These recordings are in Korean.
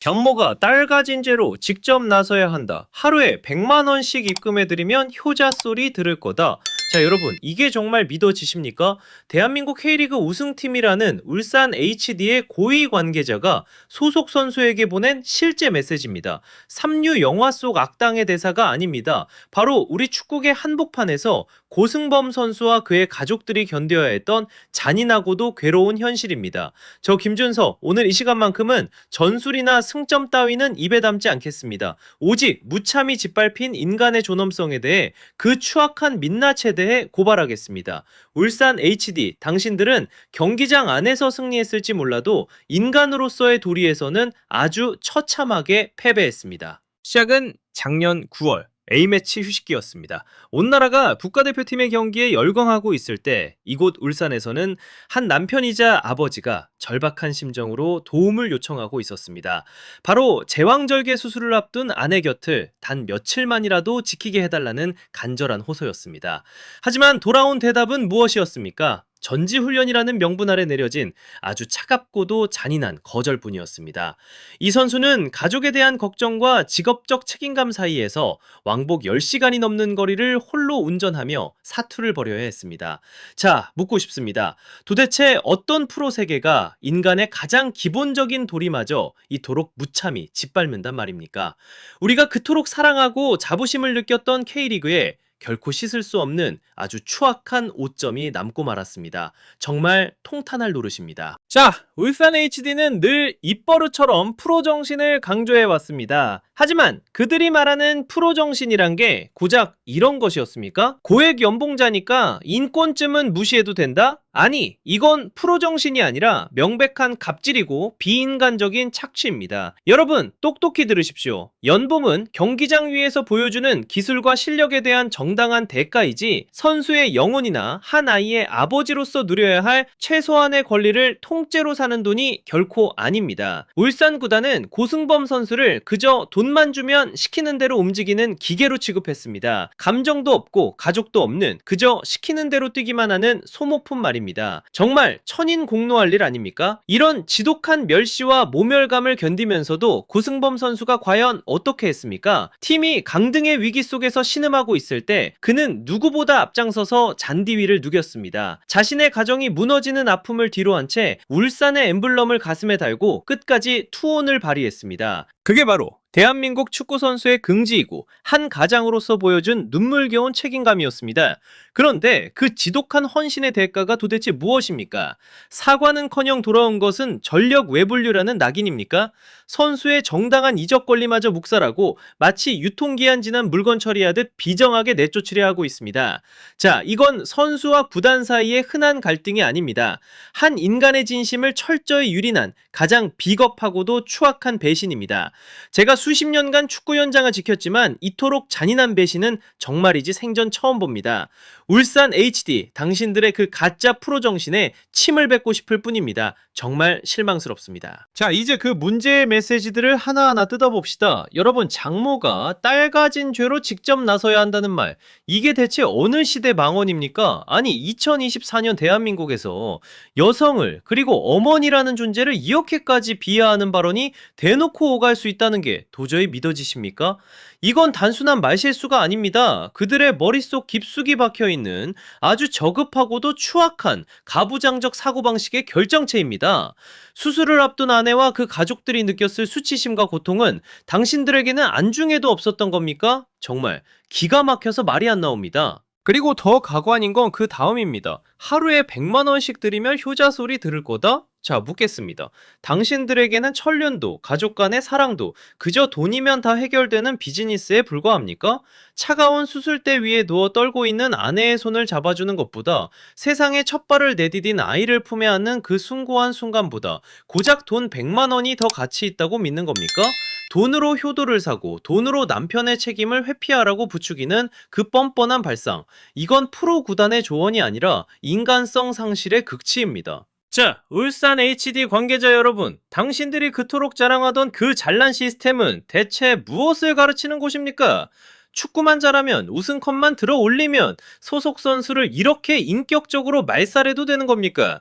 장모가 딸 가진 죄로 직접 나서야 한다. 하루에 100만 원씩 입금해드리면 효자 소리 들을 거다. 자, 여러분, 이게 정말 믿어지십니까? 대한민국 K리그 우승팀이라는 울산 HD의 고위 관계자가 소속 선수에게 보낸 실제 메시지입니다. 삼류 영화 속 악당의 대사가 아닙니다. 바로 우리 축구계 한복판에서 고승범 선수와 그의 가족들이 견뎌야 했던 잔인하고도 괴로운 현실입니다. 저 김준서, 오늘 이 시간만큼은 전술이나 승점 따위는 입에 담지 않겠습니다. 오직 무참히 짓밟힌 인간의 존엄성에 대해 그 추악한 민낯에 대해 고발하겠습니다. 울산 HD, 당신들은 경기장 안에서 승리했을지 몰라도 인간으로서의 도리에서는 아주 처참하게 패배했습니다. 시작은 작년 9월. A매치 휴식기였습니다. 온 나라가 국가대표팀의 경기에 열광하고 있을 때 이곳 울산에서는 한 남편이자 아버지가 절박한 심정으로 도움을 요청하고 있었습니다. 바로 제왕절개 수술을 앞둔 아내 곁을 단 며칠만이라도 지키게 해달라는 간절한 호소였습니다. 하지만 돌아온 대답은 무엇이었습니까? 전지훈련이라는 명분 아래 내려진 아주 차갑고도 잔인한 거절뿐이었습니다. 이 선수는 가족에 대한 걱정과 직업적 책임감 사이에서 왕복 10시간이 넘는 거리를 홀로 운전하며 사투를 벌여야 했습니다. 자, 묻고 싶습니다. 도대체 어떤 프로 세계가 인간의 가장 기본적인 도리마저 이토록 무참히 짓밟는단 말입니까? 우리가 그토록 사랑하고 자부심을 느꼈던 K리그에 결코 씻을 수 없는 아주 추악한 오점이 남고 말았습니다. 정말 통탄할 노릇입니다. 자, 울산 HD는 늘 입버릇처럼 프로 정신을 강조해 왔습니다. 하지만 그들이 말하는 프로 정신이란 게 고작 이런 것이었습니까? 고액 연봉자니까 인권쯤은 무시해도 된다? 아니, 이건 프로 정신이 아니라 명백한 갑질이고 비인간적인 착취입니다. 여러분, 똑똑히 들으십시오. 연봉은 경기장 위에서 보여주는 기술과 실력에 대한 정당한 대가이지 선수의 영혼이나 한 아이의 아버지로서 누려야 할 최소한의 권리를 통째로 사는 돈이 결코 아닙니다. 울산 구단은 고승범 선수를 그저 돈만 주면 시키는 대로 움직이는 기계로 취급했습니다. 감정도 없고 가족도 없는 그저 시키는 대로 뛰기만 하는 소모품 말입니다. 정말 천인공노할 일 아닙니까? 이런 지독한 멸시와 모멸감을 견디면서도 고승범 선수가 과연 어떻게 했습니까? 팀이 강등의 위기 속에서 신음하고 있을 때 그는 누구보다 앞장서서 잔디 위를 누겼습니다. 자신의 가정이 무너지는 아픔을 뒤로한 채 울산의 엠블럼을 가슴에 달고 끝까지 투혼을 발휘했습니다. 그게 바로 대한민국 축구선수의 긍지이고 한 가장으로서 보여준 눈물겨운 책임감이었습니다. 그런데 그 지독한 헌신의 대가가 도대체 무엇입니까? 사과는커녕 돌아온 것은 전력 외분류라는 낙인입니까? 선수의 정당한 이적 권리마저 묵살하고 마치 유통기한 지난 물건 처리하듯 비정하게 내쫓으려 하고 있습니다. 자, 이건 선수와 구단 사이의 흔한 갈등이 아닙니다. 한 인간의 진심을 철저히 유린한 가장 비겁하고도 추악한 배신입니다. 제가 수십 년간 축구 현장을 지켰지만 이토록 잔인한 배신은 정말이지 생전 처음 봅니다. 울산 HD, 당신들의 그 가짜 프로 정신에 침을 뱉고 싶을 뿐입니다. 정말 실망스럽습니다. 자, 이제 그 문제의 메시지들을 하나하나 뜯어봅시다. 여러분, 장모가 딸 가진 죄로 직접 나서야 한다는 말, 이게 대체 어느 시대 망언입니까? 아니, 2024년 대한민국에서 여성을 그리고 어머니라는 존재를 이렇게까지 비하하는 발언이 대놓고 오갈 수 있다는 게 도저히 믿어지십니까? 이건 단순한 말실수가 아닙니다. 그들의 머릿속 깊숙이 박혀있는 아주 저급하고도 추악한 가부장적 사고방식의 결정체입니다. 수술을 앞둔 아내와 그 가족들이 느꼈을 수치심과 고통은 당신들에게는 안중에도 없었던 겁니까? 정말 기가 막혀서 말이 안 나옵니다. 그리고 더 가관인 건 그 다음입니다. 하루에 100만 원씩 드리면 효자 소리 들을 거다? 자, 묻겠습니다. 당신들에게는 천륜도, 가족 간의 사랑도 그저 돈이면 다 해결되는 비즈니스에 불과합니까? 차가운 수술대 위에 누워 떨고 있는 아내의 손을 잡아주는 것보다 세상에 첫 발을 내디딘 아이를 품에 안는 그 숭고한 순간보다 고작 돈 100만 원이 더 가치 있다고 믿는 겁니까? 돈으로 효도를 사고 돈으로 남편의 책임을 회피하라고 부추기는 그 뻔뻔한 발상. 이건 프로 구단의 조언이 아니라 인간성 상실의 극치입니다. 자, 울산 HD 관계자 여러분, 당신들이 그토록 자랑하던 그 잘난 시스템은 대체 무엇을 가르치는 곳입니까? 축구만 잘하면 우승컵만 들어 올리면 소속 선수를 이렇게 인격적으로 말살해도 되는 겁니까?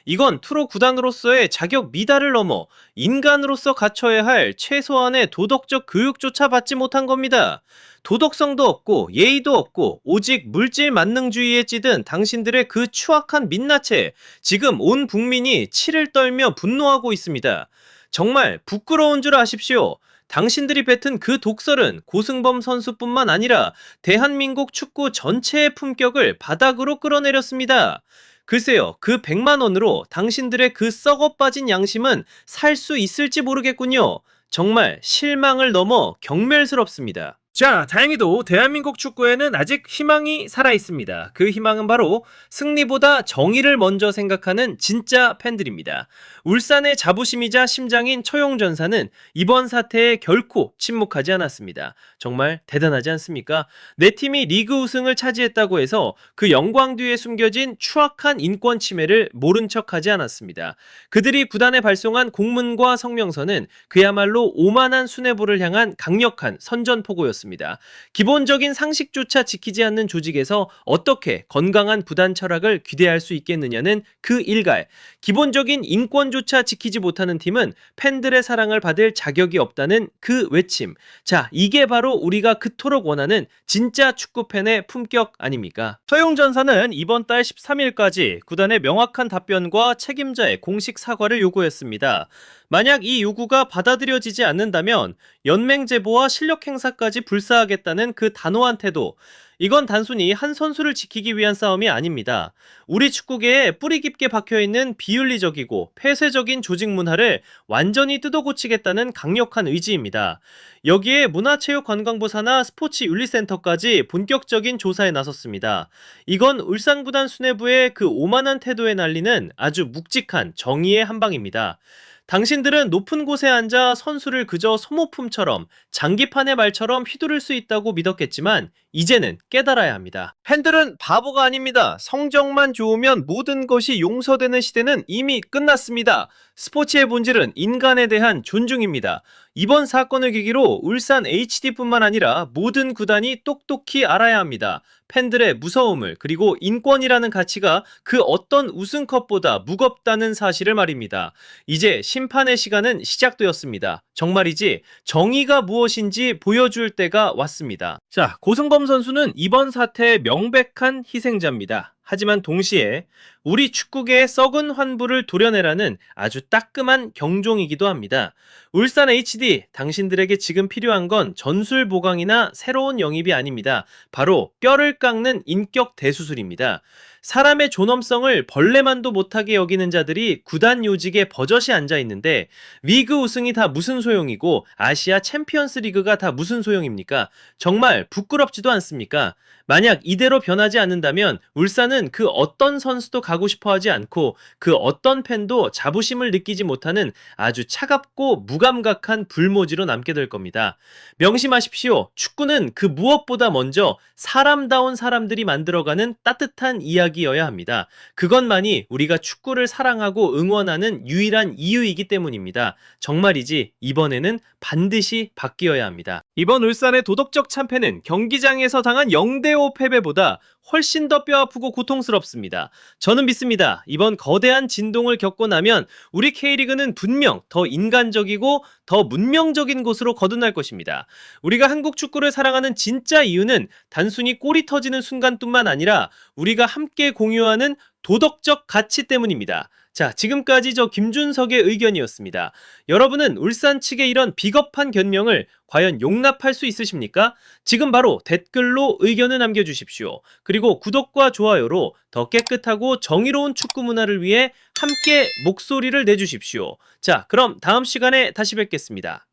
이건 프로 구단으로서의 자격 미달을 넘어 인간으로서 갖춰야 할 최소한의 도덕적 교육조차 받지 못한 겁니다. 도덕성도 없고 예의도 없고 오직 물질 만능주의에 찌든 당신들의 그 추악한 민낯에 지금 온 국민이 치를 떨며 분노하고 있습니다. 정말 부끄러운 줄 아십시오. 당신들이 뱉은 그 독설은 고승범 선수뿐만 아니라 대한민국 축구 전체의 품격을 바닥으로 끌어내렸습니다. 글쎄요, 그 100만 원으로 당신들의 그 썩어 빠진 양심은 살 수 있을지 모르겠군요. 정말 실망을 넘어 경멸스럽습니다. 자, 다행히도 대한민국 축구에는 아직 희망이 살아있습니다. 그 희망은 바로 승리보다 정의를 먼저 생각하는 진짜 팬들입니다. 울산의 자부심이자 심장인 처용전사는 이번 사태에 결코 침묵하지 않았습니다. 정말 대단하지 않습니까? 내 팀이 리그 우승을 차지했다고 해서 그 영광 뒤에 숨겨진 추악한 인권 침해를 모른 척하지 않았습니다. 그들이 구단에 발송한 공문과 성명서는 그야말로 오만한 수뇌부를 향한 강력한 선전포고였습니다. 기본적인 상식조차 지키지 않는 조직에서 어떻게 건강한 부단 철학을 기대할 수 있겠느냐는 그 일갈. 기본적인 인권조차 지키지 못하는 팀은 팬들의 사랑을 받을 자격이 없다는 그 외침. 자, 이게 바로 우리가 그토록 원하는 진짜 축구팬의 품격 아닙니까? 처용전사는 이번 달 13일까지 구단의 명확한 답변과 책임자의 공식 사과를 요구했습니다. 만약 이 요구가 받아들여지지 않는다면 연맹 제보와 실력 행사까지 불사하겠다는 그 단호한 태도, 이건 단순히 한 선수를 지키기 위한 싸움이 아닙니다. 우리 축구계에 뿌리 깊게 박혀있는 비윤리적이고 폐쇄적인 조직 문화를 완전히 뜯어고치겠다는 강력한 의지입니다. 여기에 문화체육관광부 산하 스포츠윤리센터까지 본격적인 조사에 나섰습니다. 이건 울산구단 수뇌부의 그 오만한 태도에 날리는 아주 묵직한 정의의 한방입니다. 당신들은 높은 곳에 앉아 선수를 그저 소모품처럼 장기판의 말처럼 휘두를 수 있다고 믿었겠지만 이제는 깨달아야 합니다. 팬들은 바보가 아닙니다. 성적만 좋으면 모든 것이 용서되는 시대는 이미 끝났습니다. 스포츠의 본질은 인간에 대한 존중입니다. 이번 사건을 계기로 울산 HD뿐만 아니라 모든 구단이 똑똑히 알아야 합니다. 팬들의 무서움을, 그리고 인권이라는 가치가 그 어떤 우승컵보다 무겁다는 사실을 말입니다. 이제 심판의 시간은 시작되었습니다. 정말이지 정의가 무엇인지 보여줄 때가 왔습니다. 자, 고승범 선수는 이번 사태의 명백한 희생자입니다. 하지만 동시에 우리 축구계의 썩은 환부를 도려내라는 아주 따끔한 경종이기도 합니다. 울산 HD, 당신들에게 지금 필요한 건 전술 보강이나 새로운 영입이 아닙니다. 바로 뼈를 깎는 인격 대수술입니다. 사람의 존엄성을 벌레만도 못하게 여기는 자들이 구단 요직에 버젓이 앉아있는데 리그 우승이 다 무슨 소용이고 아시아 챔피언스 리그가 다 무슨 소용입니까? 정말 부끄럽지도 않습니까? 만약 이대로 변하지 않는다면 울산은 그 어떤 선수도 가고 싶어 하지 않고 그 어떤 팬도 자부심을 느끼지 못하는 아주 차갑고 무감각한 불모지로 남게 될 겁니다. 명심하십시오. 축구는 그 무엇보다 먼저 사람다운 사람들이 만들어가는 따뜻한 이야기여야 합니다. 그것만이 우리가 축구를 사랑하고 응원하는 유일한 이유이기 때문입니다. 정말이지 이번에는 반드시 바뀌어야 합니다. 이번 울산의 도덕적 참패는 경기장에서 당한 0대5 패배보다 훨씬 더 뼈아프고 고통스럽습니다. 저는 믿습니다. 이번 거대한 진동을 겪고 나면 우리 K리그는 분명 더 인간적이고 더 문명적인 곳으로 거듭날 것입니다. 우리가 한국 축구를 사랑하는 진짜 이유는 단순히 골이 터지는 순간뿐만 아니라 우리가 함께 공유하는 도덕적 가치 때문입니다. 자, 지금까지 저 김준석의 의견이었습니다. 여러분은 울산 측의 이런 비겁한 변명을 과연 용납할 수 있으십니까? 지금 바로 댓글로 의견을 남겨주십시오. 그리고 구독과 좋아요로 더 깨끗하고 정의로운 축구 문화를 위해 함께 목소리를 내주십시오. 자, 그럼 다음 시간에 다시 뵙겠습니다.